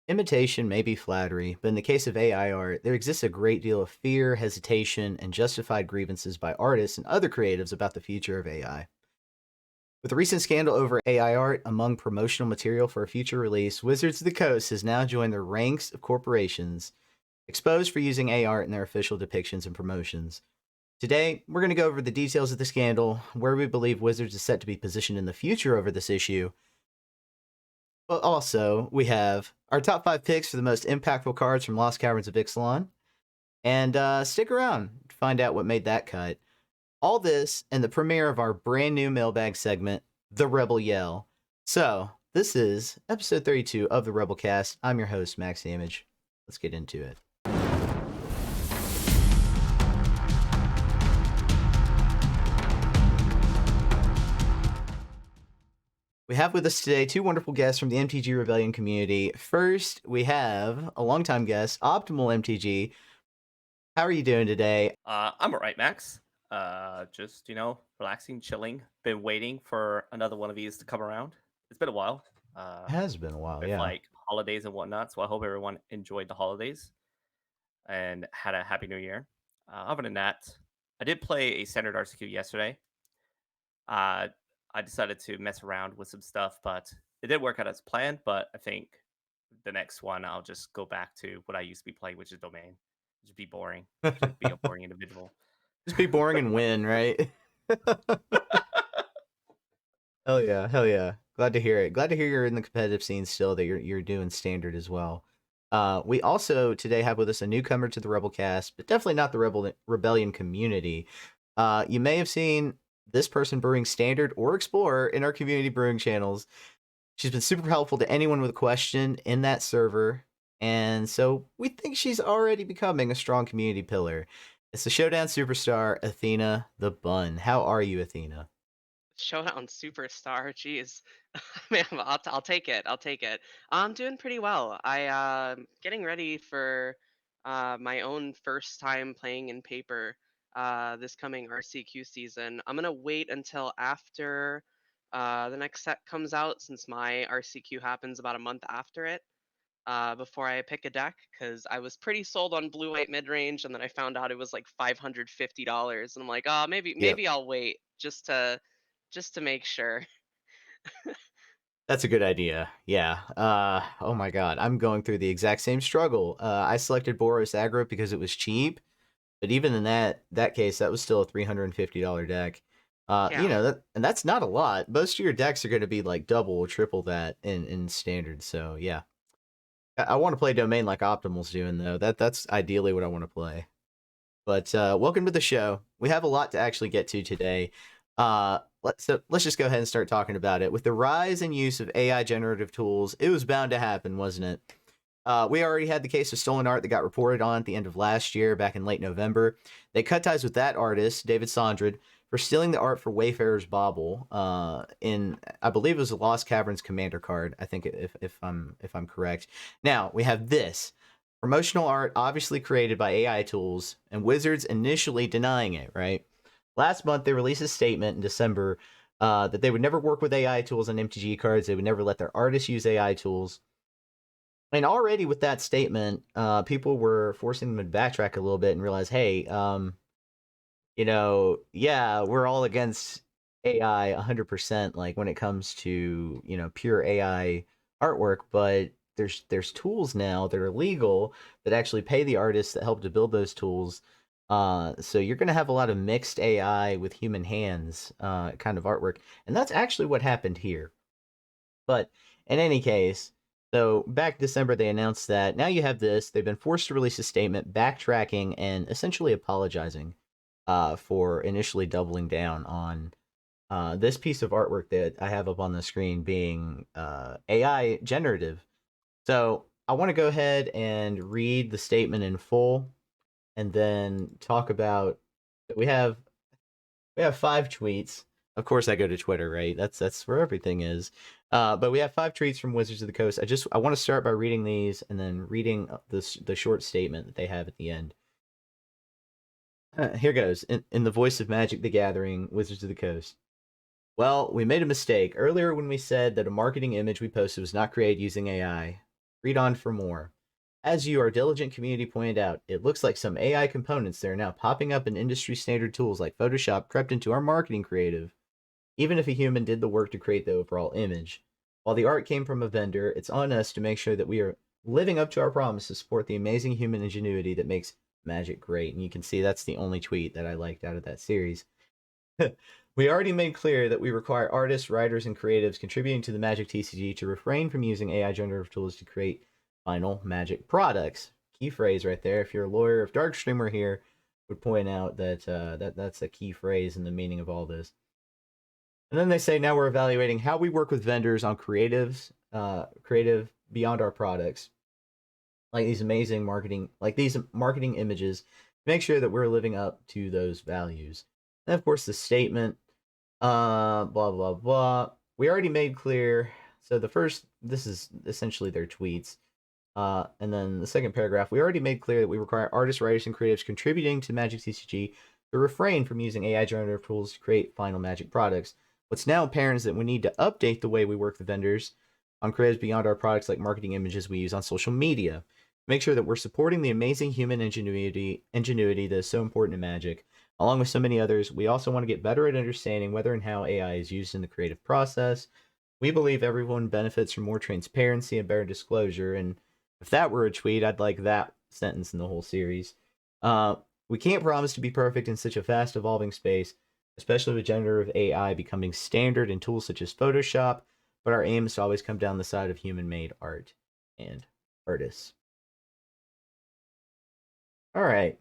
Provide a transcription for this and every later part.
Imitation may be flattery, but in the case of AI art, there exists a great deal of fear, hesitation, and justified grievances by artists and other creatives about the future of AI. With the recent scandal over AI art among promotional material for a future release, Wizards of the Coast has now joined the ranks of corporations exposed for using AI art in their official depictions and promotions. Today, we're going to go over the details of the scandal, where we believe Wizards is set to be positioned in the future over this issue. But also, we have our top 5 picks for the most impactful cards from Lost Caverns of Ixalan. And stick around to find out what made that cut. All this and the premiere of our brand new mailbag segment, The Rebel Yell. So, this is episode 32 of the Rebelcast. I'm your host, Max Damage. Let's get into it. We have with us today two wonderful guests from the MTG Rebellion community. First, we have a longtime guest, Optimal MTG. How are you doing today? I'm alright, Max. Just relaxing, chilling. Been waiting for another one of these to come around. It's been a while. It has been a while, With yeah. like holidays and whatnot. So I hope everyone enjoyed the holidays and had a happy new year. Other than that, I did play a standard RCQ yesterday. Uh, I decided to mess around with some stuff, but it did work out as planned. But I think the next one I'll just go back to what I used to be playing, which is domain. Just be boring. Just be a boring individual. Just be boring and win, right? Hell yeah, hell yeah. Glad to hear it. Glad to hear you're in the competitive scene still, that you're doing standard as well. We also today have with us a newcomer to the Rebelcast, but definitely not the Rebellion community. You may have seen this person brewing standard or explorer in our community brewing channels. She's been super helpful to anyone with a question in that server, and so we think she's already becoming a strong community pillar. It's the Showdown superstar, Athena the Bun. How are you, Athena? Showdown Superstar, jeez. Man, I'll take it. I'll take it. I'm doing pretty well. Getting ready for my own first time playing in paper this coming RCQ season. I'm gonna wait until after the next set comes out, since my RCQ happens about a month after it. Before I pick a deck, because I was pretty sold on blue white mid range, and then I found out it was like $550, and I'm like, oh, maybe Yep. maybe I'll wait just to make sure. That's a good idea. Yeah. Oh my god, I'm going through the exact same struggle. I selected Boros Aggro because it was cheap, but even in that case, that was still a $350 deck. Yeah. That's not a lot. Most of your decks are going to be like double or triple that in standard. So yeah, I want to play domain like Optimal's doing though. That's ideally what I want to play. But welcome to the show. We have a lot to actually get to today. Let's just go ahead and start talking about it. With the rise and use of AI generative tools, it was bound to happen, wasn't it? We already had the case of stolen art that got reported on at the end of last year, back in late November. They cut ties with that artist, David Sondred, for stealing the art for Wayfarer's Bauble. In I believe it was a Lost Caverns Commander card. I think if I'm correct. Now we have this promotional art, obviously created by AI tools, and Wizards initially denying it. Right. Last month they released a statement in December that they would never work with AI tools on MTG cards. They would never let their artists use AI tools. And already with that statement, people were forcing them to backtrack a little bit and realize, hey, yeah, we're all against AI 100%, like when it comes to, pure AI artwork, but there's tools now that are legal that actually pay the artists that help to build those tools. So you're going to have a lot of mixed AI with human hands kind of artwork. And that's actually what happened here. But in any case, so back December, they announced that now you have this. They've been forced to release a statement backtracking and essentially apologizing for initially doubling down on this piece of artwork that I have up on the screen being AI generative. So I want to go ahead and read the statement in full and then talk about we have 5 tweets. Of course, I go to Twitter, right? That's where everything is. But we have 5 tweets from Wizards of the Coast. I want to start by reading these and then reading the short statement that they have at the end. Here goes in the voice of Magic: The Gathering, Wizards of the Coast. Well, we made a mistake earlier when we said that a marketing image we posted was not created using AI. Read on for more. As you, our diligent community, pointed out, it looks like some AI components that are now popping up in industry standard tools like Photoshop crept into our marketing creative, even if a human did the work to create the overall image. While the art came from a vendor, it's on us to make sure that we are living up to our promise to support the amazing human ingenuity that makes magic great. And you can see that's the only tweet that I liked out of that series. We already made clear that we require artists, writers, and creatives contributing to the Magic TCG to refrain from using AI generative tools to create final Magic products. Key phrase right there. If you're a lawyer, if Darkstream were here, would point out that that's a key phrase in the meaning of all this. And then they say now we're evaluating how we work with vendors on creative beyond our products, like these amazing marketing images, to make sure that we're living up to those values. And of course, the statement, blah blah blah. We already made clear. So this is essentially their tweets. And then the second paragraph, we already made clear that we require artists, writers, and creatives contributing to Magic TCG to refrain from using AI generative tools to create final Magic products. What's now apparent is that we need to update the way we work with vendors on creatives beyond our products, like marketing images we use on social media. Make sure that we're supporting the amazing human ingenuity that is so important in Magic. Along with so many others, we also want to get better at understanding whether and how AI is used in the creative process. We believe everyone benefits from more transparency and better disclosure, and if that were a tweet, I'd like that sentence in the whole series. We can't promise to be perfect in such a fast evolving space, especially with generative AI becoming standard in tools such as Photoshop, but our aim is to always come down the side of human made art and artists. All right.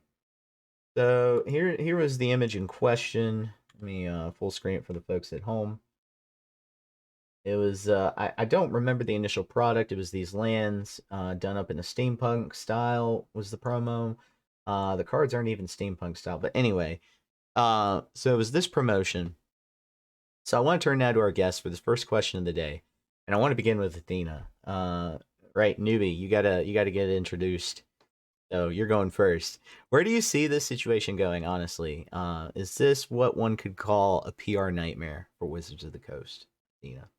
So here was the image in question. Let me full screen it for the folks at home. It was I don't remember the initial product. It was these lands done up in a steampunk style was the promo. The cards aren't even steampunk style, but anyway. So it was this promotion. So I want to turn now to our guest for this first question of the day, and I want to begin with Athena. Right, newbie, you gotta get introduced. So you're going first. Where do you see this situation going? Honestly, is this what one could call a PR nightmare for Wizards of the Coast, Athena?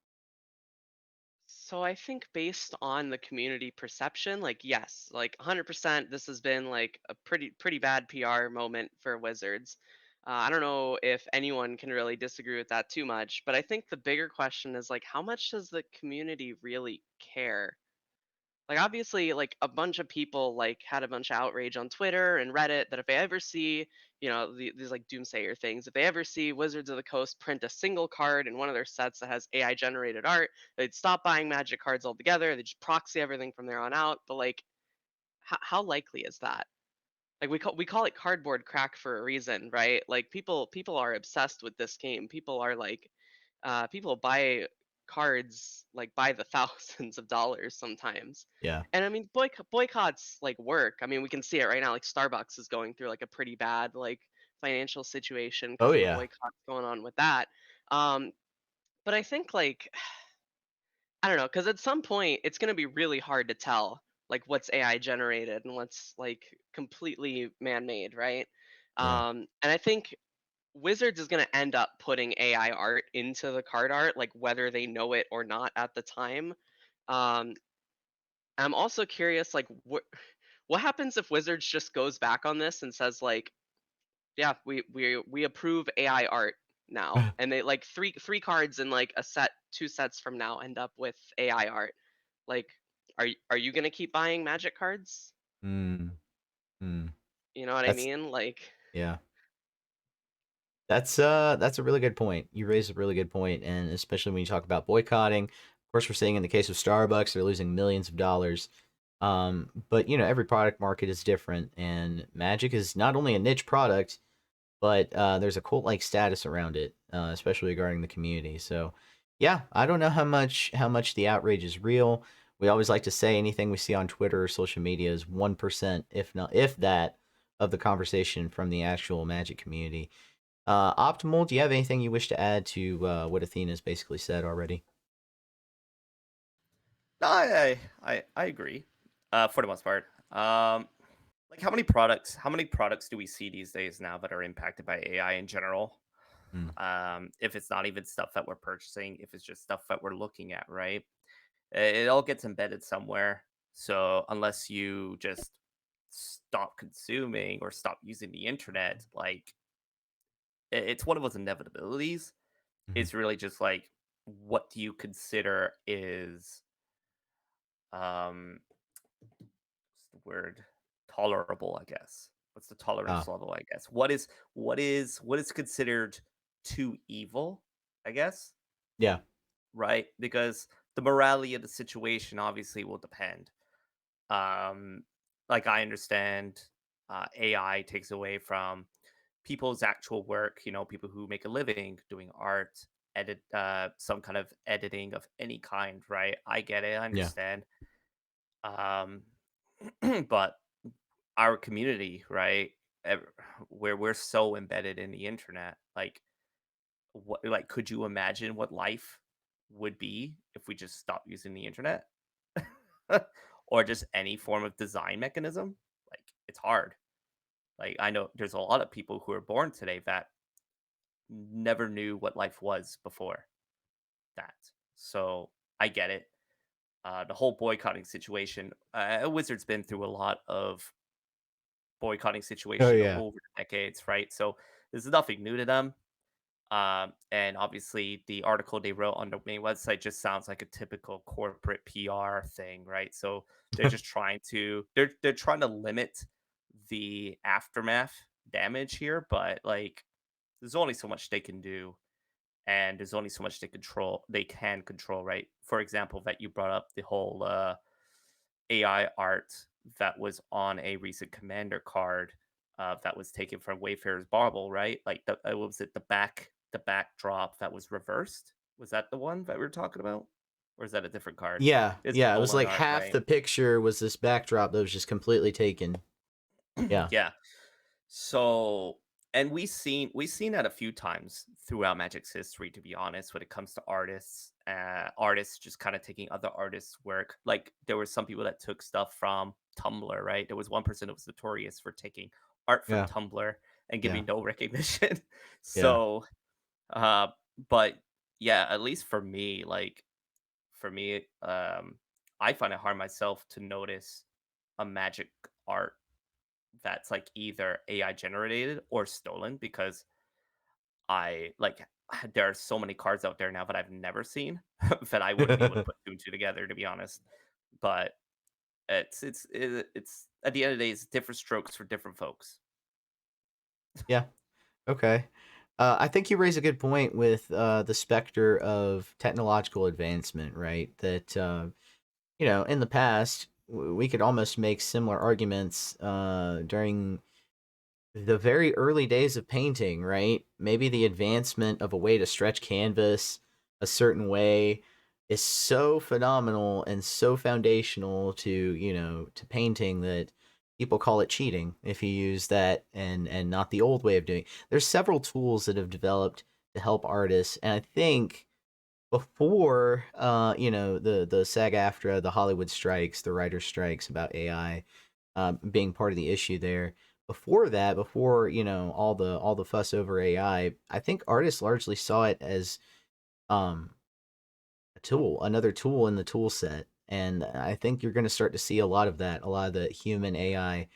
So I think based on the community perception, like yes, like 100% this has been like a pretty bad PR moment for Wizards. I don't know if anyone can really disagree with that too much, but I think the bigger question is like how much does the community really care? Like obviously like a bunch of people like had a bunch of outrage on Twitter and Reddit that if they ever see, these like doomsayer things, if they ever see Wizards of the Coast print a single card in one of their sets that has AI generated art, they'd stop buying Magic cards altogether. They just proxy everything from there on out. But like, how likely is that? Like we call it cardboard crack for a reason, right? Like people are obsessed with this game. People buy cards like by the thousands of dollars sometimes. Yeah. And I mean boycotts like work. I mean we can see it right now. Like Starbucks is going through like a pretty bad like financial situation Oh because of the yeah. boycotts going on with that. Um, but I think like I don't know, because at some point it's gonna be really hard to tell like what's AI generated and what's like completely man-made, right? Yeah. And I think Wizards is going to end up putting AI art into the card art, like whether they know it or not at the time. Um, I'm also curious, like what happens if Wizards just goes back on this and says like, yeah, we approve AI art now, and they like three cards in like a set, two sets from now end up with AI art. Like, are you going to keep buying Magic cards? Hmm. Hmm. You know what I That's mean? Like, yeah. That's a really good point. You raised a really good point, and especially when you talk about boycotting. Of course, we're seeing in the case of Starbucks, they're losing millions of dollars. But every product market is different, and Magic is not only a niche product, but there's a cult-like status around it, especially regarding the community. So, yeah, I don't know how much the outrage is real. We always like to say anything we see on Twitter or social media is 1%, if that, of the conversation from the actual Magic community. Optimal, do you have anything you wish to add to what Athena's basically said already? No, I agree, for the most part. Like how many products do we see these days now that are impacted by AI in general? Hmm. If it's not even stuff that we're purchasing, if it's just stuff that we're looking at, right? It all gets embedded somewhere. So unless you just stop consuming or stop using the internet, like it's one of those inevitabilities. Mhm. It's really just like, what do you consider is um what's the word, tolerable, I guess. What's the tolerance Ah, level, I guess? What is considered too evil, I guess, yeah, right? Because the morality of the situation obviously will depend. Um, like I understand, AI takes away from people's actual work. People who make a living doing art, some kind of editing of any kind. Right? I get it. I yeah, understand. Um, but our community, right? Where we're so embedded in the internet, like could you imagine what life would be if we just stopped using the internet? Or just any form of design mechanism? Like, it's hard. Like, I know there's a lot of people who are born today that never knew what life was before that. So I get it. The whole boycotting situation, Wizards been through a lot of boycotting oh situation yeah, over the decades, right? So this is nothing new to them. And obviously, the article they wrote on the main website just sounds like a typical corporate PR thing, right? So they're trying to limit the aftermath damage here, but like there's only so much they can do, and there's only so much they can control, right? For example, that you brought up the whole AI art that was on a recent commander card that was taken from Wayfarer's Bauble, right? Like what was it, the backdrop that was reversed? Was that the one that we were talking about, or is that a different card? yeah, It's yeah. It was stolen like art, half right? the picture was this backdrop that was just completely taken. Yeah, Yeah. So, and we've seen that a few times throughout Magic's history, to be honest, when it comes to artists just kind of taking other artists' work. Like there were some people that took stuff from Tumblr, right? There was one person that was notorious for taking art from yeah, Tumblr and yeah, giving no recognition. yeah, So, uh, but yeah, at least for me, I find it hard myself to notice a Magic art that's like either AI generated or stolen, because I like there are so many cards out there now that I've never seen that I wouldn't be able to put two and two together, to be honest. But it's at the end of the day, it's different strokes for different folks. yeah. Okay. I think you raise a good point with the specter of technological advancement, right? That in the past we could almost make similar arguments during the very early days of painting, right? Maybe the advancement of a way to stretch canvas a certain way is so phenomenal and so foundational to, to painting that people call it cheating if you use that and not the old way of doing it. There's several tools that have developed to help artists, and I think before the SAG-AFTRA, the Hollywood strikes, the writer strikes about AI being part of the issue there. Before that, before all the fuss over I think artists largely saw it as um, a tool, another tool in the tool set, and I think you're going to start to see a lot of that, a lot of the human AI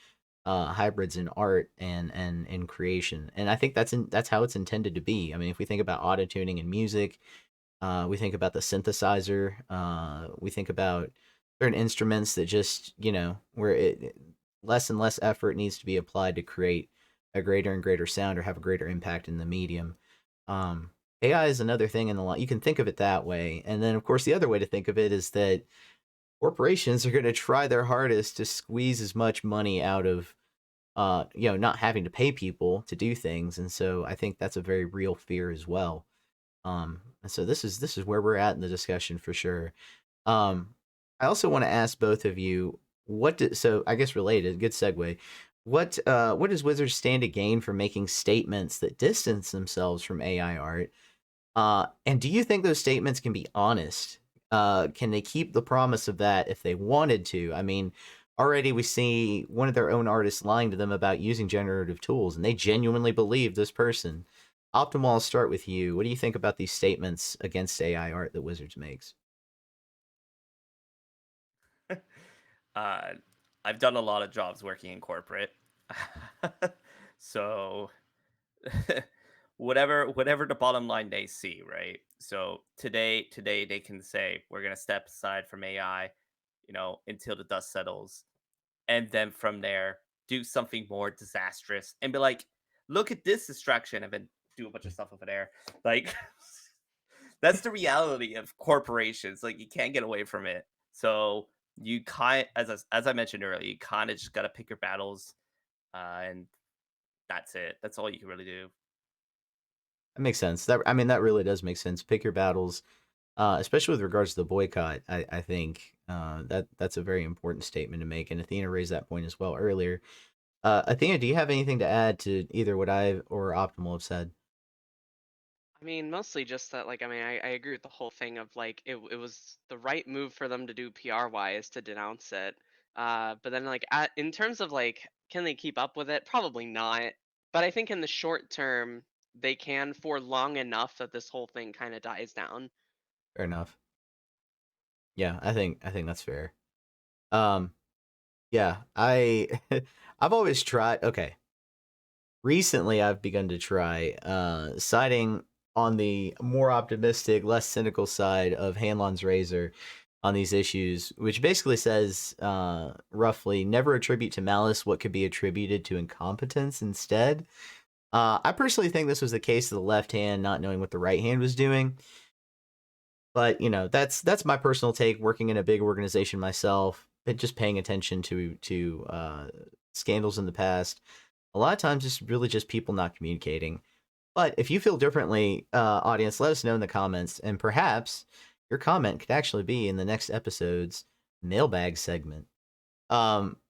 hybrids in art and in creation, and I think that's how it's intended to be. I mean, if we think about auto tuning in music, we think about the synthesizer. We think about certain instruments that just, where less and less effort needs to be applied to create a greater and greater sound or have a greater impact in the medium. Um, AI is another thing in the line. You can think of it that way. And then, of course, the other way to think of it is that corporations are going to try their hardest to squeeze as much money out of, not having to pay people to do things. And so I think that's a very real fear as well. And so this is where we're at in the discussion for sure. Um, I also want to ask both of you so I guess related, good segue. What does Wizards stand to gain from making statements that distance themselves from AI art? And do you think those statements can be honest? Can they keep the promise of that if they wanted to? I mean, already we see one of their own artists lying to them about using generative tools, and they genuinely believe this person. Optimal, I'll start with you. What do you think about these statements against AI art that Wizards makes? Uh, I've done a lot of jobs working in corporate, so whatever the bottom line they see, right? So today they can say we're gonna step aside from AI, until the dust settles, and then from there do something more disastrous and be like, look at this distraction, and then do a bunch of stuff over there. Like that's the reality of corporations. Like you can't get away from it. So you kind as I mentioned earlier, you kind of just got to pick your battles, and that's it. That's all you can really do. That makes sense. That really does make sense. Pick your battles, especially with regards to the boycott. I think that's a very important statement to make, and Athena raised that point as well earlier. Athena, do you have anything to add to either what I or Optimal have said? I mean, mostly just that, like, I agree with the whole thing of like it was the right move for them to do PR wise to denounce it. But then like in terms of like, can they keep up with it? Probably not. But I think in the short term they can for long enough that this whole thing kind of dies down. Fair enough. Yeah, I think that's fair. Um, yeah, I've always tried. Okay, recently I've begun to try siding on the more optimistic, less cynical side of Hanlon's razor on these issues, which basically says roughly never attribute to malice what could be attributed to incompetence instead. I personally think this was the case of the left hand not knowing what the right hand was doing. But that's my personal take. Working in a big organization myself, but just paying attention to scandals in the past. A lot of times, it's really just people not communicating. But if you feel differently, audience, let us know in the comments, and perhaps your comment could actually be in the next episode's mailbag segment.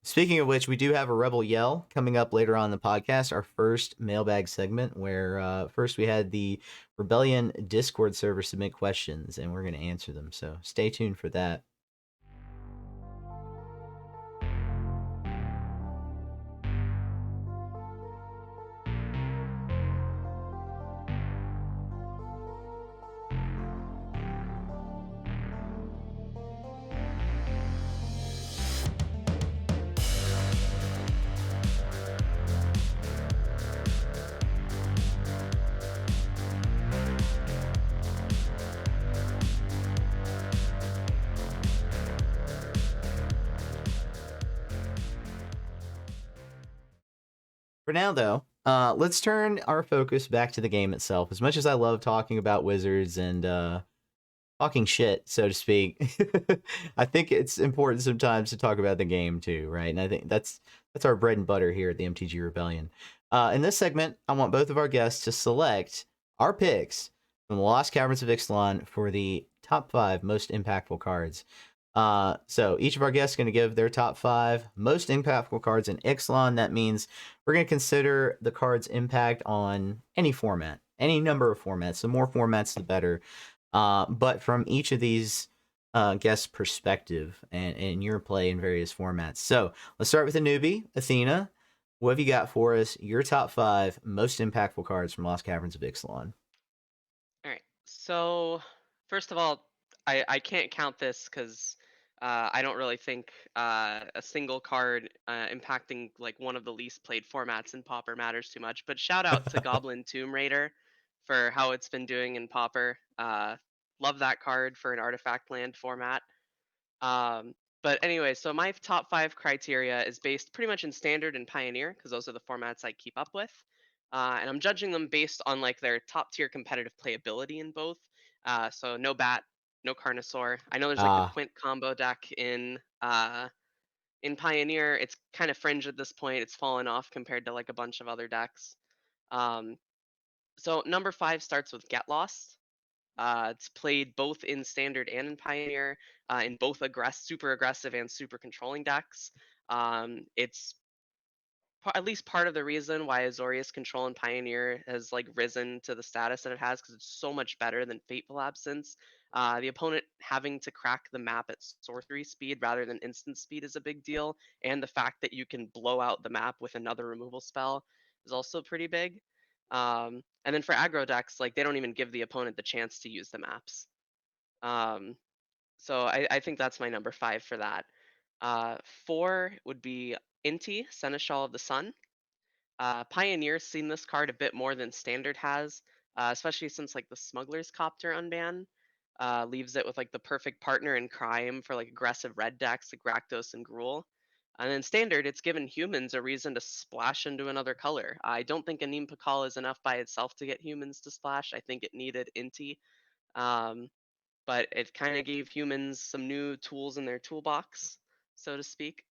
Speaking of which, we do have a Rebel Yell coming up later on in the podcast, our first mailbag segment, where first we had the Rebellion Discord server submit questions, and we're going to answer them. So stay tuned for that. For now, though, let's turn our focus back to the game itself. As much as I love talking about wizards and talking shit, so to speak, I think it's important sometimes to talk about the game too, right? And I think that's our bread and butter here at the MTG Rebellion. In this segment, I want both of our guests to select our picks from the Lost Caverns of Ixalan for the top 5 most impactful cards. So each of our guests is going to give their top 5 most impactful cards in Ixalan. That means we're going to consider the card's impact on any format, any number of formats. The more formats, the better. But from each of these guests' perspective and your play in various formats. So let's start with a newbie, Athena. What have you got for us? Your top 5 most impactful cards from Lost Caverns of Ixalan. All right. So first of all, I can't count this because I don't really think a single card impacting like one of the least played formats in Pauper matters too much. But shout out to Goblin Tomb Raider for how it's been doing in Pauper. Love that card for an artifact land format. Um, but anyway, so my top 5 criteria is based pretty much in Standard and Pioneer because those are the formats I keep up with. And I'm judging them based on like their top tier competitive playability in both. So no Bat, no Carnosaur. I know there's like the Ah, Quint combo deck in Pioneer. It's kind of fringe at this point. It's fallen off compared to like a bunch of other decks. Um, so number 5 starts with Get Lost. It's played both in Standard and in Pioneer, in both super aggressive and super controlling decks. It's at least part of the reason why Azorius Control in Pioneer has like risen to the status that it has because it's so much better than Fateful Absence. The opponent having to crack the map at sorcery speed rather than instant speed is a big deal, and the fact that you can blow out the map with another removal spell is also pretty big. And then for aggro decks, like they don't even give the opponent the chance to use the maps. Um, so I think that's my number 5 for that. Uh, 4 would be Inti, Seneschal of the Sun. Pioneer's seen this card a bit more than Standard has, especially since like the Smuggler's Copter unban leaves it with like the perfect partner in crime for like aggressive red decks like Rakdos and Gruul. And then Standard, it's given humans a reason to splash into another color. I don't think Anim Pakal is enough by itself to get humans to splash. I think it needed Inti. Um, but it kind of gave humans some new tools in their toolbox, so to speak.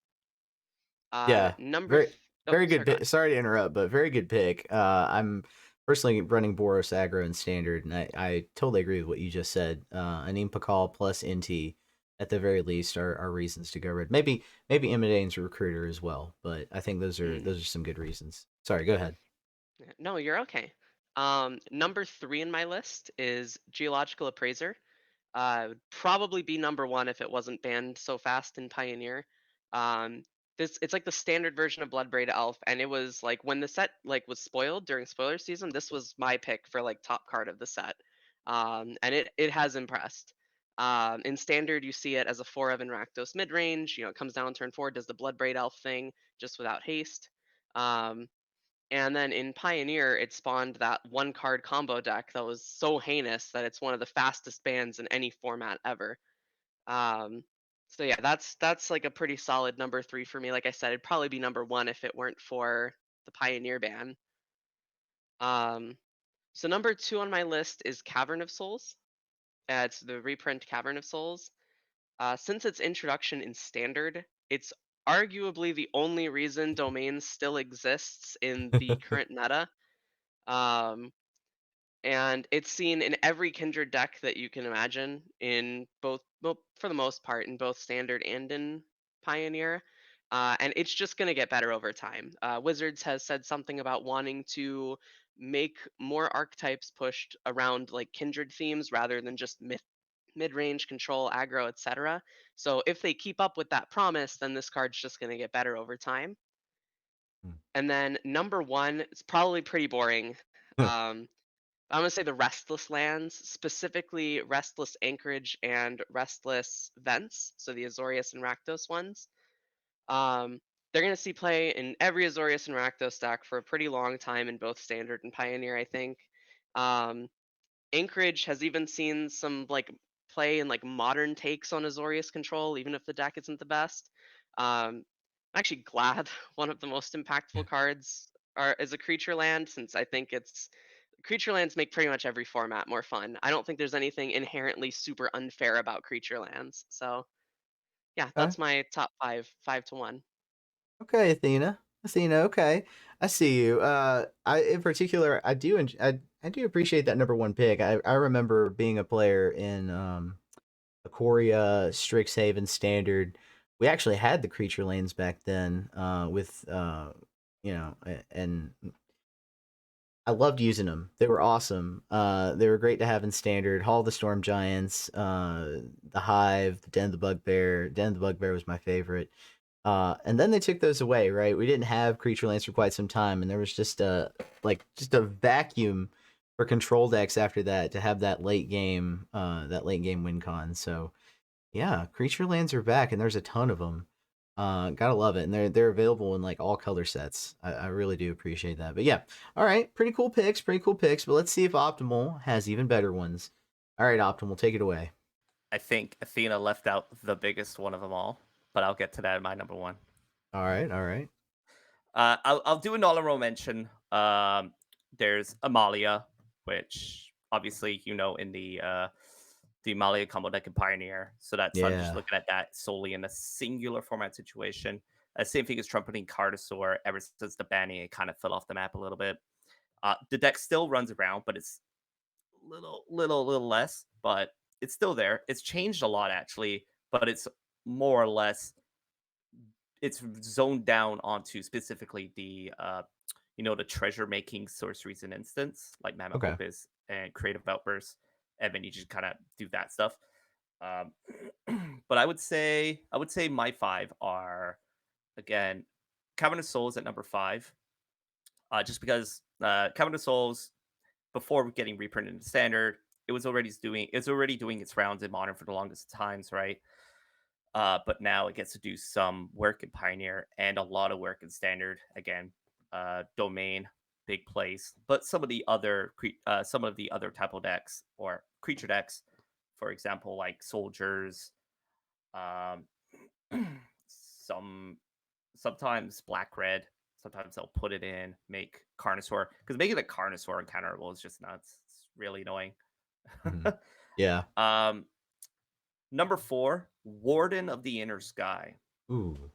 Yeah, Number. very Oh, very good sorry, go pick. ahead. Sorry to interrupt, but very good pick. I'm personally running Boros aggro and standard, and I totally agree with what you just said. Anim Pakal plus NT at the very least are reasons to go red. Maybe Imidane's recruiter as well, but I think Mm. those are some good reasons. Sorry, go ahead. No, you're okay. Number 3 in my list is Geological Appraiser. Would probably be number 1 if it wasn't banned so fast in Pioneer. Um, it's like the standard version of Bloodbraid Elf, and it was like when the set like was spoiled during spoiler season. This was my pick for like top card of the set, and it has impressed. In standard, you see it as a 4 Evan Rakdos mid range. You know, it comes down turn 4, does the Bloodbraid Elf thing just without haste. Um, and then in Pioneer, it spawned that 1 card combo deck that was so heinous that it's one of the fastest bans in any format ever. Um, so yeah, that's like a pretty solid number 3 for me. Like I said, it'd probably be number 1 if it weren't for the Pioneer ban. Um, so number 2 on my list is Cavern of Souls. It's the reprint Cavern of Souls. Since its introduction in Standard, it's arguably the only reason Domain still exists in the current meta. Um, and it's seen in every Kindred deck that you can imagine in both, well, for the most part, in both Standard and in Pioneer. And it's just going to get better over time. Wizards has said something about wanting to make more archetypes pushed around like Kindred themes rather than just mid-range control, aggro, etc. So if they keep up with that promise, then this card's just going to get better over time. And then number 1, it's probably pretty boring. Um, I'm gonna say the Restless lands, specifically Restless Anchorage and Restless Vents, so the Azorius and Rakdos ones. Um, they're gonna see play in every Azorius and Rakdos deck for a pretty long time in both Standard and Pioneer, I think. Um, Anchorage has even seen some like play and like modern takes on Azorius control, even if the deck isn't the best. I'm actually glad one of the most impactful cards is a creature land, since I think it's creature lands make pretty much every format more fun. I don't think there's anything inherently super unfair about creature lands. So yeah, Okay. that's my top 5 to 1. Okay, Athena. Athena, okay. I see you. I in particular, I do appreciate that number one pick. I remember being a player in Ikoria, Strixhaven Standard. We actually had the creature lanes back then, with and I loved using them. They were awesome. They were great to have in Standard. Hall of the Storm Giants, the Hive, the Den of the Bugbear. Den of the Bugbear was my favorite. And then they took those away, right? We didn't have creature lands for quite some time, and there was just a vacuum for control decks after that to have that late game win con. So yeah, creature lands are back, and there's a ton of them. Gotta love it, and they're available in like all color sets. I really do appreciate that. But yeah, all right, pretty cool picks, pretty cool picks. But let's see if Optimal has even better ones. All right, Optimal, take it away. I think Athena left out the biggest one of them all, but I'll get to that in my number 1. All right, all right. I'll do an honorable mention. There's Amalia, which obviously in the Amalia combo deck in Pioneer. So that's I'm just Yeah. looking at that solely in a singular format situation. Same thing as trumpeting Cardosaur. Ever since the banning, it kind of fell off the map a little bit. The deck still runs around, but it's little less. But it's still there. It's changed a lot actually, but it's more or less it's zoned down onto specifically the treasure making sorceries and instants like Mammoth Okay. Opus and Creative Outburst, and then you just kind of do that stuff. Um, but I would say my 5 are again Cavern of Souls at number 5, just because Cavern of Souls before getting reprinted into Standard, it's already doing its rounds in Modern for the longest times, right? But now it gets to do some work in Pioneer and a lot of work in Standard. Again, Domain, big place. But some of the other type of decks or creature decks, for example, like soldiers, um, sometimes black red. Sometimes they'll put it in, make Carnosaur, because making a Carnosaur uncounterable is just nuts. It's really annoying. Mhm. Yeah. um, Number 4, Warden of the Inner Sky. Ooh.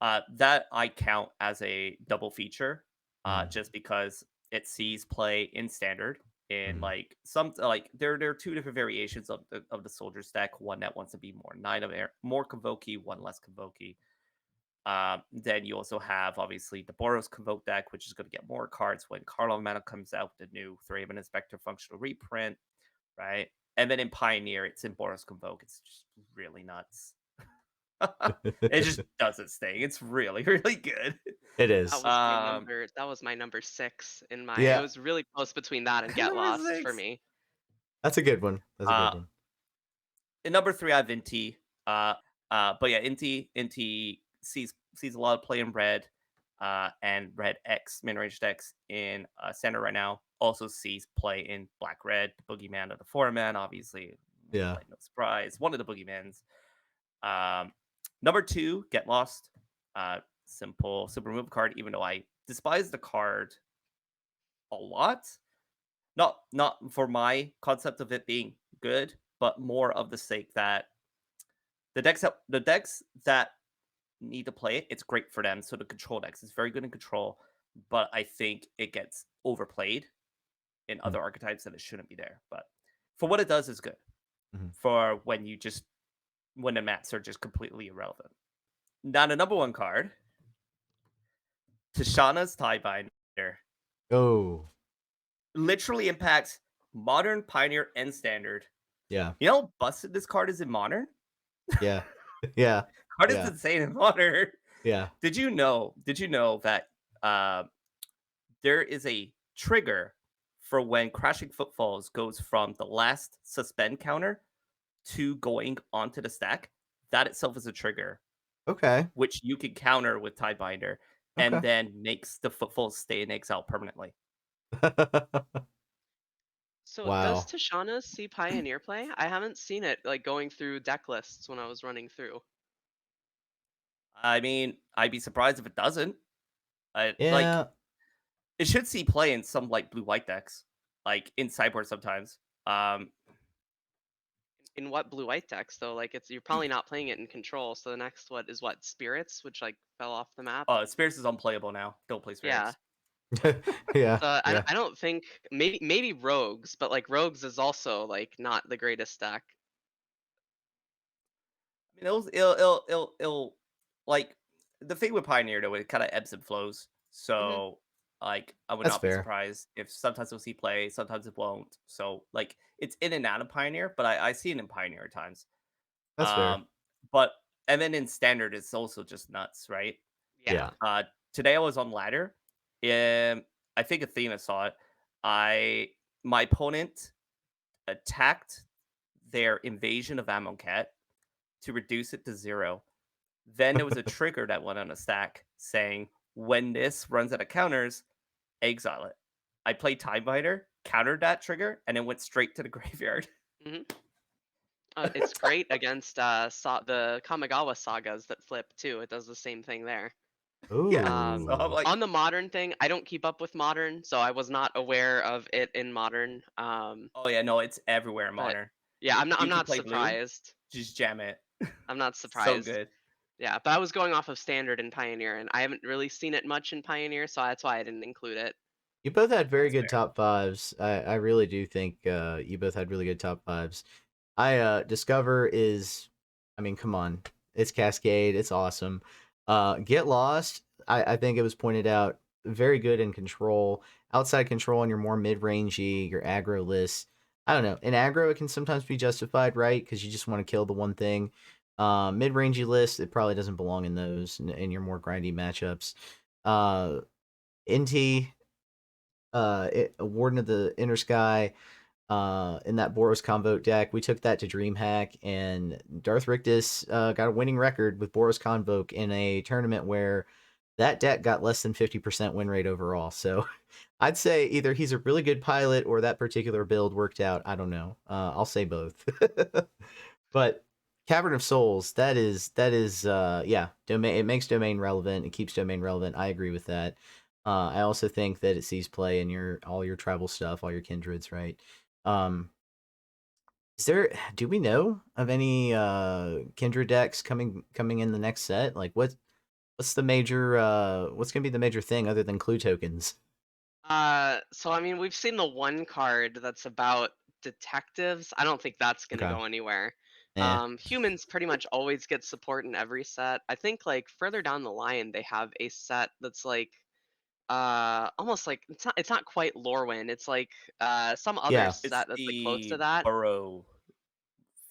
That I count as a double feature, Mm. just because it sees play in standard. In Mm. like some like there are two different variations of the soldier stack. One that wants to be more Knight of Air, more Convokey, one less Convokey. Then you also have obviously the Boros Convoke deck, which is going to get more cards when Carlo Mana comes out, the new Thraben Inspector functional reprint, right? And then in Pioneer, it's in Boros Convoke. It's just really nuts. It just does its thing. It's really, really good. It That is. was my Um, number. That was my number 6 in my. It Yeah. was really close between that and Get number Lost for 6. me. That's a good one. That's a Uh, good one. in number 3, I have Inti. But yeah, Inti sees a lot of play in red, and red X min range decks in center right now. Also sees play in black red, the boogeyman of the 4-man, obviously. Yeah. Like no surprise, one of the boogeymans. Number 2, Get Lost. Simple remove card. Even though I despise the card a lot, not for my concept of it being good, but more of the sake that the decks that need to play it, it's great for them. So the control decks is very good in control, but I think it gets overplayed in Mm. other archetypes and it shouldn't be there. But for what it does is good. Mhm. For when the mats are just completely irrelevant. Now the number 1 card, Tishana's Tiebinder, Oh. literally impacts modern, Pioneer, and Standard. Yeah. You know how busted this card is in Modern? Yeah. Yeah. Card is Yeah. insane in Modern. Yeah. Did you know that there is a trigger for when Crashing Footfalls goes from the last suspend counter to going onto the stack? That itself is a trigger, Okay. which you can counter with Tiebinder, and Okay. then makes the Footfalls stay in exile permanently. So does Wow. Tishana see Pioneer play? I haven't seen it like going through deck lists when I was running through. I mean, I'd be surprised if it doesn't. Like Yeah. it should see play in some like blue white decks, like in sideboard sometimes. In what blue white decks though? Like you're probably not playing it in control. So the next what Spirits, which like fell off the map. Spirits is unplayable now. Don't play Yeah. Spirits. Yeah. So Yeah. I don't think maybe Rogues, but like Rogues is also like not the greatest deck. I mean, it'll like the thing with Pioneer though, it kind of ebbs and flows. Hmm. So like, I would That's not be fair. surprised if sometimes we'll see play, sometimes it won't. So like, it's in and out of Pioneer, but I see it in Pioneer at times. That's fair. Um, but and then in Standard, it's also just nuts, right? Yeah. Yeah. Today I was on ladder, and I think Athena saw it. My opponent attacked their invasion of Amonkhet to reduce it to 0. Then there was a trigger that went on a stack saying, when this runs out of counters, exile it. I played Timebiter, countered that trigger, and then went straight to the graveyard. Hmm. It's great against the Kamigawa sagas that flip too. It does the same thing there. Yeah. So I'm Ooh. like, On the modern thing, I don't keep up with modern, so I was not aware of it in modern. oh yeah, no, it's everywhere in But Modern. yeah, You I'm can not play blue, surprised. just jam it. I'm not So surprised. good. Yeah, but I was going off of standard and Pioneer, and I haven't really seen it much in Pioneer, so that's why I didn't include it. You both had very That's good fair. top fives. I really do think you both had really good top fives. Discover is, I mean, come on, it's Cascade, it's awesome. Get Lost, I think it was pointed out, very good in control. Outside control on your more mid-rangey, your aggro lists. I don't know. In aggro, it can sometimes be justified, right? Because you just want to kill the one thing. Mid-rangey list, it probably doesn't belong in those in your more grindy matchups. NT, a Warden of the Inner Sky. in that Boros Convoke deck. We took that to DreamHack, and Darth Rictus got a winning record with Boros Convoke in a tournament where that deck got less than 50% win rate overall. So I'd say either he's a really good pilot or that particular build worked out. I don't know. I'll say both. But Cavern of Souls, that is yeah, domain, it makes domain relevant, it keeps domain relevant. I agree with that. I also think that it sees play in your all your tribal stuff, all your kindreds, right? Um is there do we know of any kindred decks coming in the next set? Like what's the major what's going to be the major thing other than clue tokens? So I mean, we've seen the one card that's about detectives. I don't think that's gonna Okay. go anywhere. Yeah. Humans pretty much always get support in every set. I think like further down the line they have a set that's like almost like it's not quite Lorwyn. It's like some other Yeah. It's set that's like close to the that. Burrow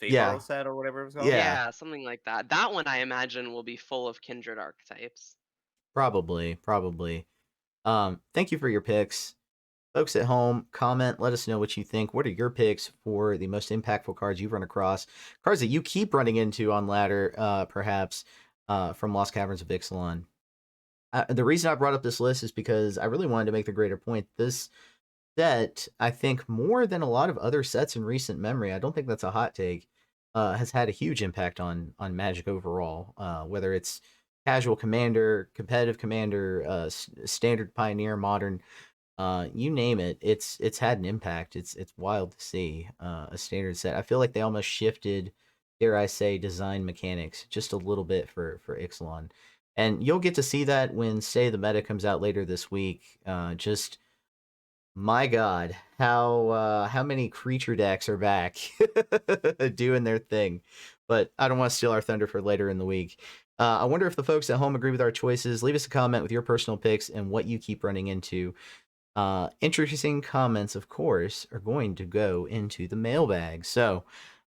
Yeah. Feyburrow set or whatever it was called. Yeah. Yeah, something like that. That one I imagine will be full of kindred archetypes. Probably. Thank you for your picks. Folks at home, comment, let us know what you think. What are your picks for the most impactful cards you've run across? Cards that you keep running into on ladder, perhaps, from Lost Caverns of Ixalan. The reason I brought up this list is because I really wanted to make the greater point. This set, I think, more than a lot of other sets in recent memory, I don't think that's a hot take, has had a huge impact on Magic overall. Whether it's casual commander, competitive commander, standard pioneer, modern, you name it, it's had an impact. It's wild to see a standard set. I feel like they almost shifted, dare I say, design mechanics just a little bit for Ixalan, and you'll get to see that when Say the Meta comes out later this week. Just my God, how many creature decks are back doing their thing? But I don't want to steal our thunder for later in the week. I wonder if the folks at home agree with our choices. Leave us a comment with your personal picks and what you keep running into. Interesting comments, of course, are going to go into the mailbag. So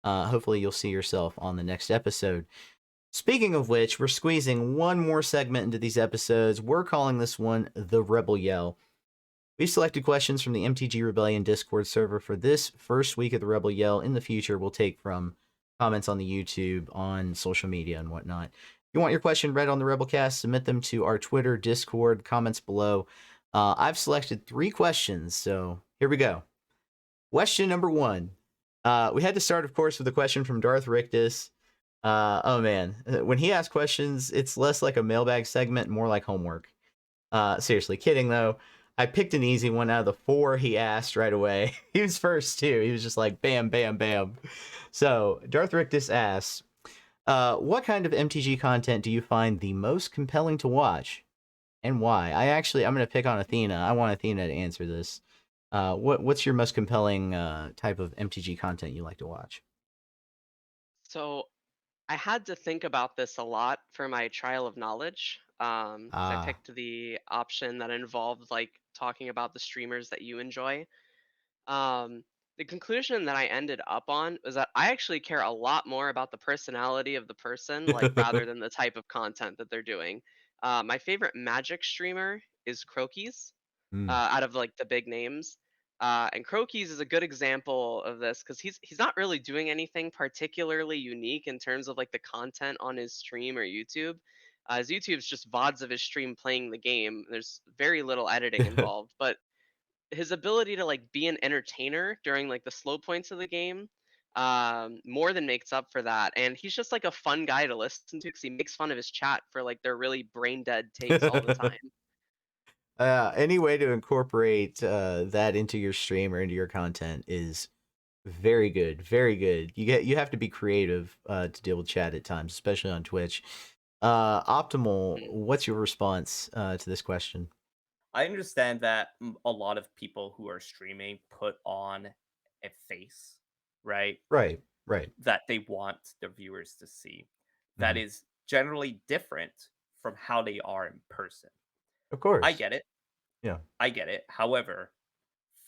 hopefully you'll see yourself on the next episode. Speaking of which, we're squeezing one more segment into these episodes. We're calling this one the Rebel Yell. We've selected questions from the MTG Rebellion Discord server for this first week of the Rebel Yell. In the future, we'll take from comments on the YouTube, on social media, and whatnot. If you want your question read on the Rebelcast, submit them to our Twitter, Discord, comments below. I've selected 3 questions, so here we go. Question number 1. We had to start, of course, with a question from Darth Rictus. Oh man, when he asks questions, it's less like a mailbag segment, more like homework. Seriously, kidding though. I picked an easy one out of the 4 he asked right away. He was first too. He was just like bam, bam, bam. So Darth Rictus asks, what kind of MTG content do you find the most compelling to watch, and why? I'm gonna pick on Athena. I want Athena to answer this. What's your most compelling type of MTG content you like to watch? So I had to think about this a lot for my trial of knowledge. Because I Ah, picked the option that involved like talking about the streamers that you enjoy. Um, the conclusion that I ended up on was that I actually care a lot more about the personality of the person, like rather than the type of content that they're doing. My favorite Magic streamer is Crokies, mm. out of like the big names. And Crokies is a good example of this because he's not really doing anything particularly unique in terms of like the content on his stream or YouTube. His YouTube's just VODs of his stream playing the game. There's very little editing involved, but his ability to like be an entertainer during like the slow points of the game more than makes up for that. And he's just like a fun guy to listen to because he makes fun of his chat for like their really brain dead takes all the time. Any way to incorporate that into your stream or into your content is very good, very good. You have to be creative to deal with chat at times, especially on Twitch. Optimal, Mm. what's your response to this question? I understand that a lot of people who are streaming put on a face, right? Right, right. That they want their viewers to see. That Hmm. is generally different from how they are in person. Of I course. get it. Yeah. I get it. However,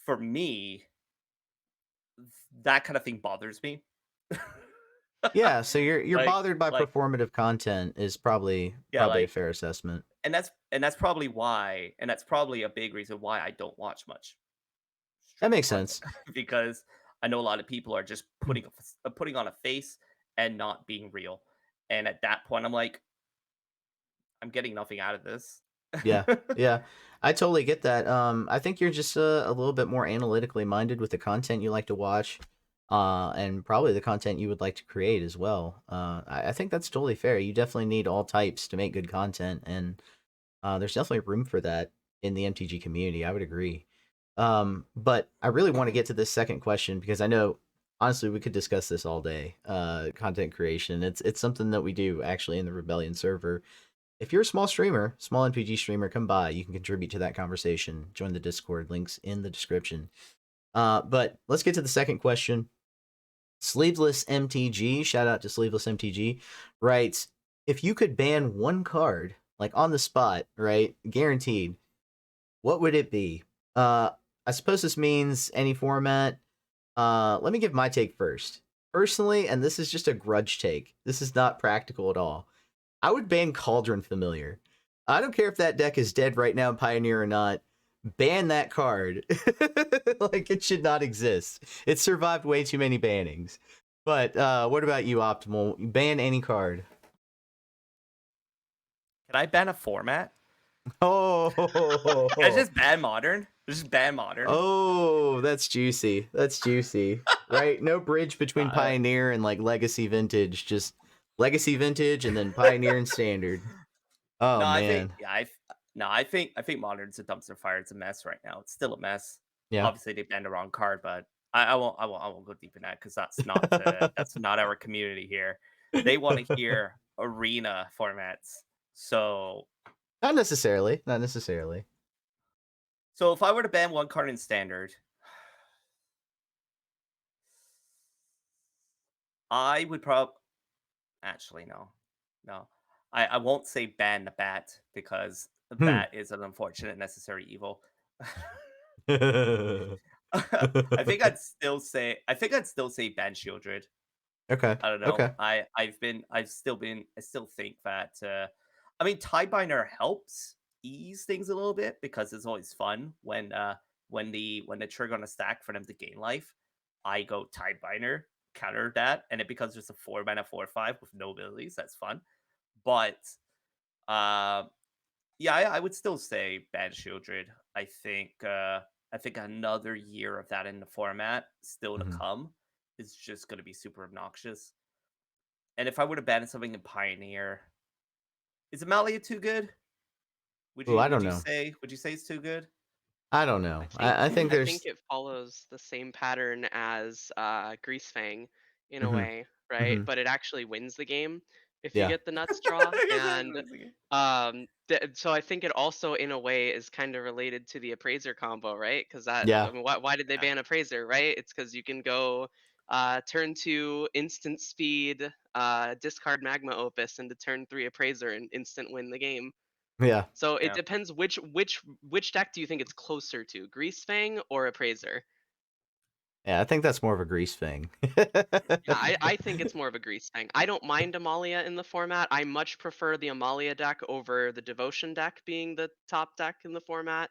for me, that kind of thing bothers me. Yeah, so you're like bothered by like performative content is yeah, probably a fair assessment. and that's probably why, and that's probably a big reason why I don't watch much That streaming makes content sense. because I know a lot of people are just putting on a face and not being real. And at that point, I'm like, I'm getting nothing out of this. Yeah, yeah, I totally get that. I think you're just a little bit more analytically minded with the content you like to watch, and probably the content you would like to create as well. I think that's totally fair. You definitely need all types to make good content, and there's definitely room for that in the MTG community. I would agree. But I really want to get to this second question because I know, honestly, we could discuss this all day. Content creation. It's something that we do actually in the Rebellion server. If you're a small streamer, small MPG streamer, come by. You can contribute to that conversation. Join the Discord. Links in the description. But let's get to the second question. Sleeveless MTG, shout out to Sleeveless MTG, writes, if you could ban one card, like on the spot, right, guaranteed, what would it be? I suppose this means any format. Let me give my take first. Personally, and this is just a grudge take, this is not practical at all. I would ban Cauldron Familiar. I don't care if that deck is dead right now in Pioneer or not. Ban that card. Like, it should not exist. It survived way too many bannings. But what about you, Optimal? Ban any card. Can I ban a format? Oh, Can I just ban modern? Just ban modern. oh, that's juicy. That's juicy. Right? No bridge between Uh, Pioneer and like Legacy Vintage. Just Legacy Vintage and then Pioneer and Standard. Oh no, I think man. yeah, I think modern's a dumpster fire. It's a mess right now. It's still a mess. Yeah. Obviously, they banned the wrong card, but I won't go deep in that because that's not our community here. They want to hear arena formats. So Not necessarily. Not necessarily. so if I were to ban one card in standard, I would probably actually no. I won't say ban the bat because the Hmm. bat is an unfortunate necessary evil. Okay. I think I'd still say ban Shieldred. I don't know. Okay. I still think that I mean Tidebinder helps ease things a little bit because it's always fun when the trigger on a stack for them to gain life. I go Tidebinder, counter that, and it becomes just a 4 mana 4/5 with no abilities. That's fun. But uh yeah, I would still say ban Shieldred. I think another year of that in the format still to Mhm. come is just gonna be super obnoxious. And if I were to ban something in Pioneer, is Amalia too good? Would Ooh, you I would don't you know. say would you say it's too good? I don't I know. think I think I think there's. it follows the same pattern as Greasefang in a Hmm. way, right? Hmm. But it actually wins the game if you Yeah. get the nuts draw. And Exactly. so I think it also in a way is kind of related to the appraiser combo, right? Because I Yeah. mean, why did they Yeah. ban appraiser, right? It's because you can go turn 2 instant speed, discard magma opus into turn 3 appraiser and instant win the game. Yeah. So it Yeah. depends which deck do you think it's closer to, Greasefang or Appraiser? Yeah. I think that's more of a grease thing. Yeah, I think it's more of a Greasefang. I don't mind Amalia in the format. I much prefer the Amalia deck over the Devotion deck being the top deck in the format.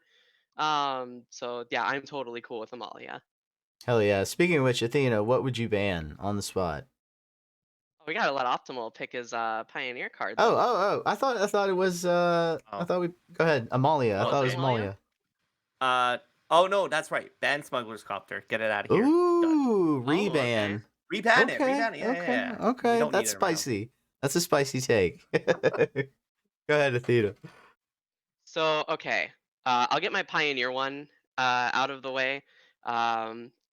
So yeah, I'm totally cool with Amalia. Hell yeah. Speaking of which, Athena, what would you ban on the spot? Oh, we gotta let Optimal pick his Pioneer card Oh, though. oh, oh. I thought it was I Oh. thought we go ahead. Amalia. I Oh, Oh, is thought it it was okay. Amalia? Amalia. Uh oh no, that's right. Ban Smuggler's Copter. Get it out of here. Done. Ooh, Oh, okay. reban. Reban it. Okay, Reban it. Yeah, yeah, okay, yeah. We okay. don't need That's it around. spicy. That's a spicy take. Go ahead, Athena. So okay, I'll get my Pioneer one out of the way,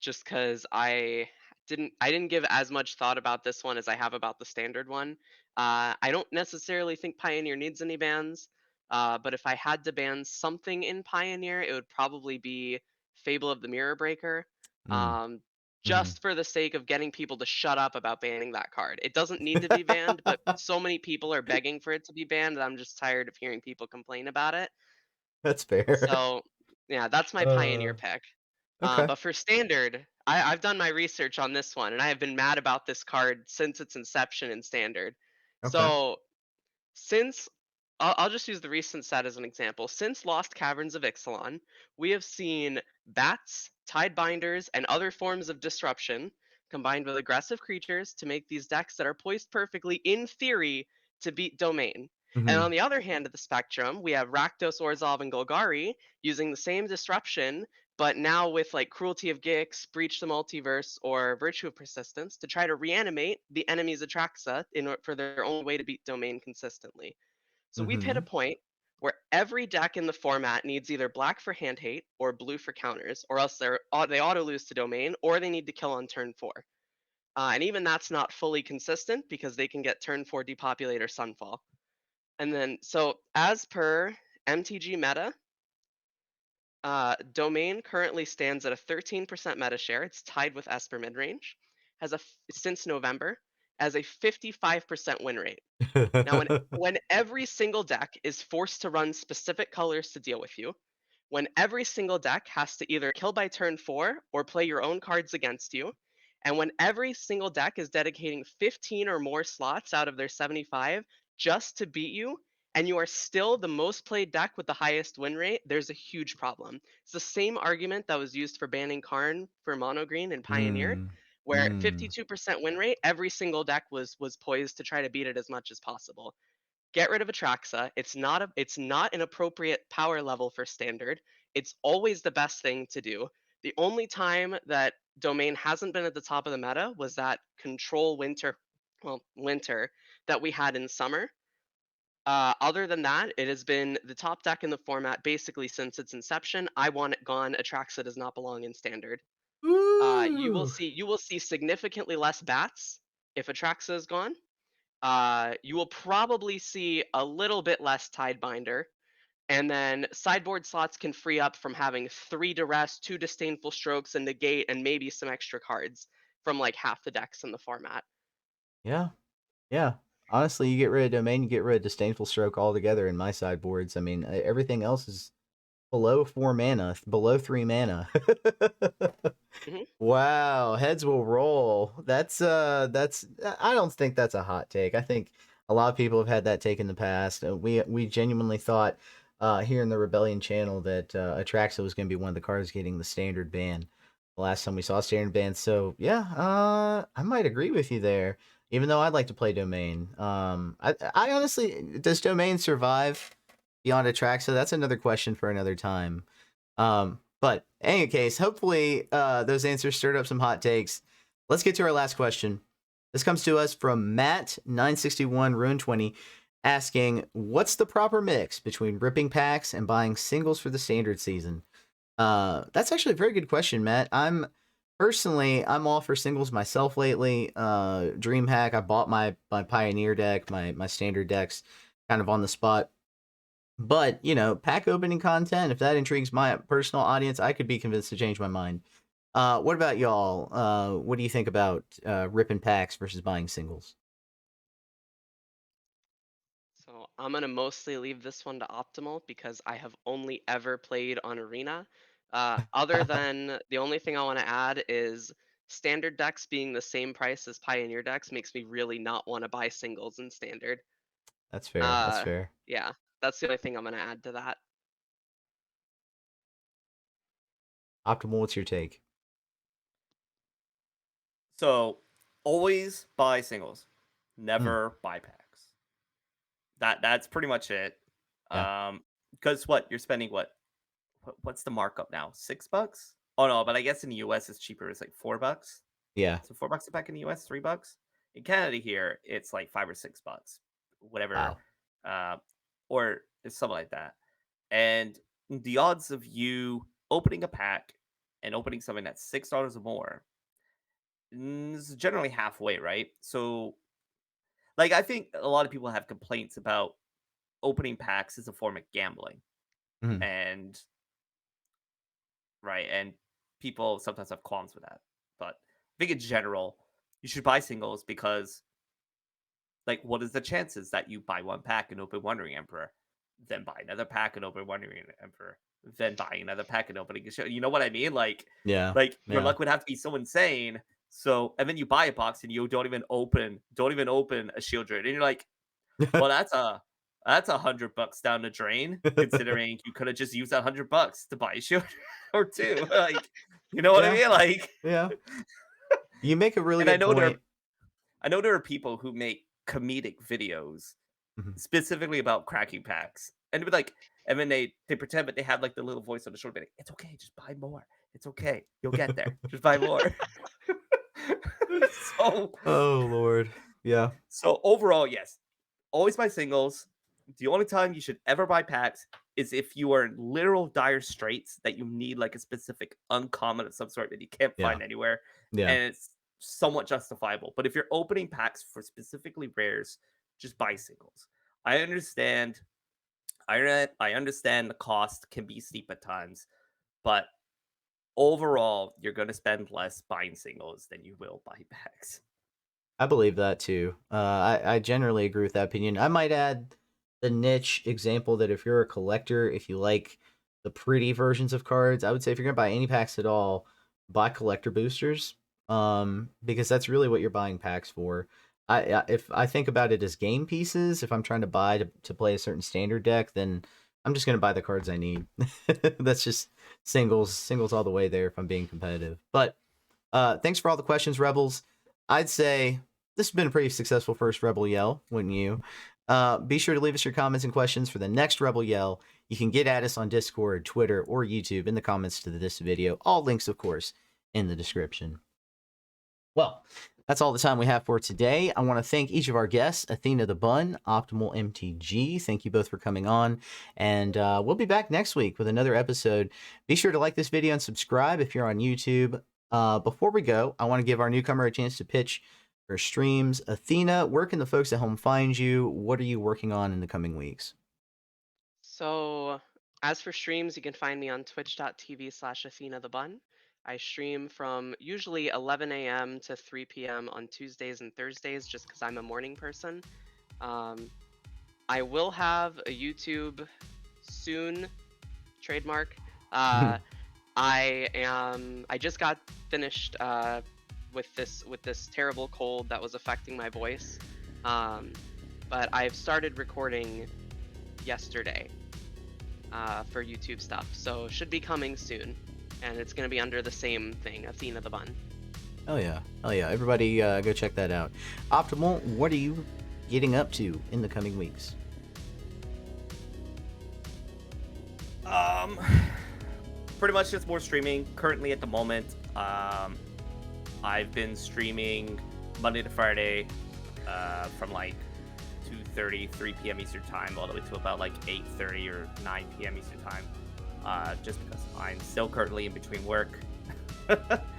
just because I didn't give as much thought about this one as I have about the standard one. I don't necessarily think Pioneer needs any bans, but if I had to ban something in Pioneer, it would probably be Fable of the Mirror Breaker. Mm. Um, Hmm. just for the sake of getting people to shut up about banning that card. It doesn't need to be banned, but so many people are begging for it to be banned that I'm just tired of hearing people complain about it. That's fair. So, yeah, that's my Uh, Pioneer pick. okay. But for Standard, I've done my research on this one, and I have been mad about this card since its inception in Standard. Okay. So, since I'll just use the recent set as an example. Since Lost Caverns of Ixalan, we have seen bats, tidebinders, and other forms of disruption combined with aggressive creatures to make these decks that are poised perfectly, in theory, to beat Domain. And on Hmm. the other hand of the spectrum, we have Rakdos, Orzhov, and Golgari using the same disruption, but now with like Cruelty of Gix, Breach the Multiverse, or Virtue of Persistence to try to reanimate the enemy's Atraxa for their only way to beat Domain consistently. So we've hit a Hmm. point where every deck in the format needs either black for hand hate or blue for counters, or else they auto lose to Domain, or they need to kill on turn 4. And even that's not fully consistent because they can get turn 4 depopulate or Sunfall. And then, so as per MTG meta, Domain currently stands at a 13% meta share. It's tied with Esper midrange. Since November, has a 55% win rate. Now, when every single deck is forced to run specific colors to deal with you, when every single deck has to either kill by turn 4 or play your own cards against you, and when every single deck is dedicating 15 or more slots out of their 75 just to beat you, and you are still the most played deck with the highest win rate, there's a huge problem. It's the same argument that was used for banning Karn for mono green and Pioneer, Mm. where Mm. 52% win rate, every single deck was poised to try to beat it as much as possible. Get rid of Atraxa. It's not an appropriate power level for standard. It's always the best thing to do. The only time that Domain hasn't been at the top of the meta was that control winter that we had in summer. Other than that, it has been the top deck in the format basically since its inception. I want it gone. Atraxa does not belong in standard. You will Ooh. see significantly less bats if Atraxa is gone. You will probably see a little bit less Tidebinder, and then sideboard slots can free up from having 3 Duress, 2 Disdainful Strokes, and Negate, and maybe some extra cards from like half the decks in the format. Yeah. Yeah. Honestly, you get rid of Domain, you get rid of Disdainful Stroke altogether in my sideboards. I mean, everything else is below 4 mana, below 3 mana. Hmm. Wow, heads will roll. That's I don't think that's a hot take. I think a lot of people have had that take in the past. We genuinely thought here in the Rebellion channel that Atraxa was going to be one of the cards getting the standard ban. The last time we saw standard ban. So, yeah, I might agree with you there. Even though I'd like to play Domain. I honestly, does Domain survive beyond Atraxa? That's another question for another time. But in any case, hopefully those answers stirred up some hot takes. Let's get to our last question. This comes to us from Matt961 Rune 20 asking, what's the proper mix between ripping packs and buying singles for the standard season? That's actually a very good question, Matt. I'm all for singles myself lately. DreamHack, I bought my Pioneer deck, my standard decks kind of on the spot. But, pack opening content, if that intrigues my personal audience, I could be convinced to change my mind. What about y'all? What do you think about ripping packs versus buying singles? So I'm gonna mostly leave this one to Optimal because I have only ever played on Arena. Other than the only thing I want to add is standard decks being the same price as Pioneer decks makes me really not want to buy singles in standard. That's fair. That's Uh, fair. yeah, that's the only thing I'm gonna add to that. Optimal, what's your take? So always buy singles, Hmm. never buy packs. That's pretty much it. Yeah. Because what you're spending what's the markup now? $6? Oh no, but I guess in the US it's cheaper. It's like $4. Yeah. So $4 a pack in the US, $3. In Canada here, it's like $5 or $6, whatever, Wow. uh, or it's something like that. And the odds of you opening a pack and opening something that's $6 or more is generally halfway, right? So, like, I think a lot of people have complaints about opening packs as a form of gambling, Hmm. and right, and people sometimes have qualms with that. But I think in general, you should buy singles because, like, what is the chances that you buy one pack and open Wandering Emperor, then buy another pack and open Wandering Emperor, then buy another pack and opening a show? You know what I mean? Yeah. Like your Yeah. luck would have to be so insane. So, and then you buy a box and you don't even open a shield druid, and you're like, well, That's $100 down the drain, considering you could have just used that $100 to buy a shield or two. Like, you know what I Yeah, mean? Like, yeah. You make a really and I good know point. there are people who make comedic videos Mhm. specifically about cracking packs, and it'd be like, and then they pretend that they have like the little voice on the shoulder, like, it's okay, just buy more. It's okay, you'll get there. Just buy more. so Oh Lord. Yeah. so overall, yes, always buy singles. The only time you should ever buy packs is if you are in literal dire straits that you need like a specific uncommon of some sort that you can't Yeah. find anywhere, Yeah. and it's somewhat justifiable. But if you're opening packs for specifically rares, just buy singles. I understand. I understand the cost can be steep at times, but overall, you're going to spend less buying singles than you will buy packs. I believe that too. I generally agree with that opinion. I might add the niche example that if you're a collector, if you like the pretty versions of cards, I would say if you're gonna buy any packs at all, buy collector boosters. Because that's really what you're buying packs for. If I think about it as game pieces, if I'm trying to buy to play a certain standard deck, then I'm just gonna buy the cards I need. That's just singles all the way there if I'm being competitive. But thanks for all the questions, Rebels. I'd say this has been a pretty successful first Rebel Yell, wouldn't you? Be sure to leave us your comments and questions for the next Rebel Yell. You can get at us on Discord, Twitter, or YouTube in the comments to this video. All links, of course, in the description. Well, that's all the time we have for today. I want to thank each of our guests, Athena the Bun, Optimal MTG. Thank you both for coming on. And we'll be back next week with another episode. Be sure to like this video and subscribe if you're on YouTube. Before we go, I want to give our newcomer a chance to pitch her streams. Athena, where can the folks at home find you? What are you working on in the coming weeks? So, as for streams, you can find me on twitch.tv/Athena the Bun. I stream from usually 11 a.m. to 3 p.m. on Tuesdays and Thursdays just because I'm a morning person. I will have a YouTube soon, trademark. I just got finished with this terrible cold that was affecting my voice. But I've started recording yesterday for YouTube stuff, so should be coming soon, and it's gonna be under the same thing, Athena the Bun. Oh yeah, everybody go check that out. Optimal, what are you getting up to in the coming weeks? Pretty much just more streaming currently at the moment. I've been streaming Monday to Friday from like 2:30, 3 p.m. Eastern time all the way to about like 8:30 or 9 p.m. Eastern time, just because I'm still currently in between work.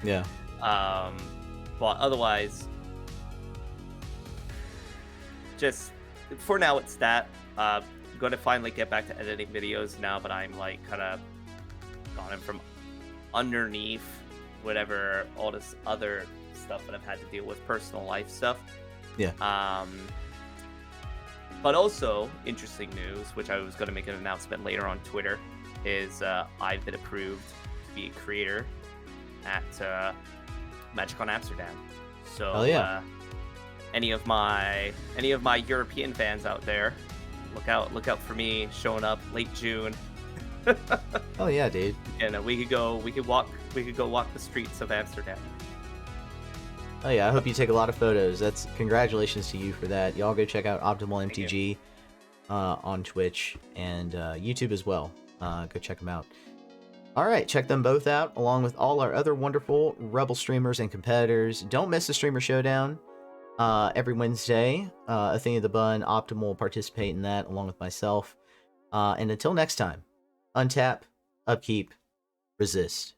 Yeah. But otherwise, just for now it's that. Going to finally get back to editing videos now, but I'm like kind of gotten from underneath whatever all this other stuff that I've had to deal with, personal life stuff. Yeah. But also, interesting news, which I was going to make an announcement later on Twitter, is I've been approved to be a creator at Magic on Amsterdam. So, oh, yeah. Any of my European fans out there, look out for me showing up late June. Oh yeah, dude. And we could go walk the streets of Amsterdam. Oh yeah, I hope you take a lot of photos. That's congratulations to you for that. Y'all go check out Optimal MTG on Twitch and YouTube as well. Go check them out. All right, check them both out along with all our other wonderful Rebel streamers and competitors. Don't miss the Streamer Showdown every Wednesday. Athena the Bun, Optimal will participate in that along with myself. And until next time, untap, upkeep, resist.